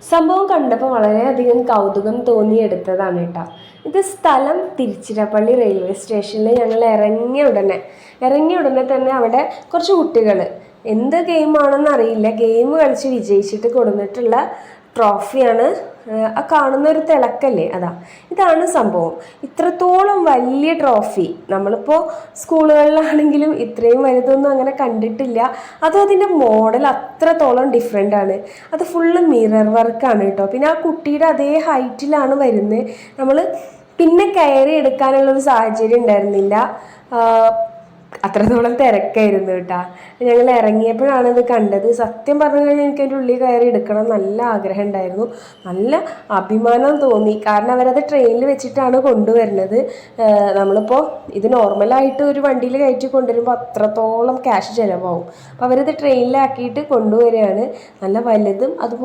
സംഭവം കണ്ടപ്പോൾ വളരെയധികം കൗതുകം തോന്നിയെടുത്തതാണ് കേട്ടോ. ഇത് സ്ഥലം തിരുച്ചിറപ്പള്ളി റെയിൽവേ സ്റ്റേഷനിൽ ഞങ്ങൾ ഇറങ്ങിയ ഉടനെ തന്നെ അവിടെ കുറച്ച് കുട്ടികൾ എന്ത് ഗെയിമാണെന്ന് അറിയില്ല, ഗെയിം കളിച്ച് വിജയിച്ചിട്ട് കൊടുത്തിട്ടുള്ള ട്രോഫിയാണ്. ആ കാണുന്ന ഒരു തിളക്കല്ലേ, ഇതാണ് സംഭവം. ഇത്രത്തോളം വലിയ ട്രോഫി നമ്മളിപ്പോൾ സ്കൂളുകളിലാണെങ്കിലും ഇത്രയും വലുതൊന്നും അങ്ങനെ കണ്ടിട്ടില്ല. അതും അതിൻ്റെ മോഡൽ അത്രത്തോളം ഡിഫറെൻ്റ് ആണ്. അത് ഫുള്ള് മിറർ വർക്കാണ് കേട്ടോ. പിന്നെ ആ കുട്ടിയുടെ അതേ ഹൈറ്റിലാണ് വരുന്നത്. നമ്മൾ പിന്നെ കയറി എടുക്കാനുള്ളൊരു സാഹചര്യം ഉണ്ടായിരുന്നില്ല, അത്രത്തോളം തിരക്കായിരുന്നു കേട്ടോ. ഞങ്ങൾ ഇറങ്ങിയപ്പോഴാണ് ഇത് കണ്ടത്. സത്യം പറഞ്ഞു കഴിഞ്ഞാൽ എനിക്ക് അതിൻ്റെ ഉള്ളിൽ കയറി എടുക്കണം നല്ല ആഗ്രഹം ഉണ്ടായിരുന്നു. നല്ല അഭിമാനം തോന്നി, കാരണം അവരത് ട്രെയിനിൽ വെച്ചിട്ടാണ് കൊണ്ടുവരുന്നത്. നമ്മളിപ്പോൾ ഇത് നോർമലായിട്ട് ഒരു വണ്ടിയിൽ കയറ്റി കൊണ്ടുവരുമ്പോൾ അത്രത്തോളം ക്യാഷ് ചിലവാകും. അപ്പോൾ അവരത് ട്രെയിനിലാക്കിയിട്ട് കൊണ്ടുവരികയാണ്. നല്ല വലുതും അതുപോലെ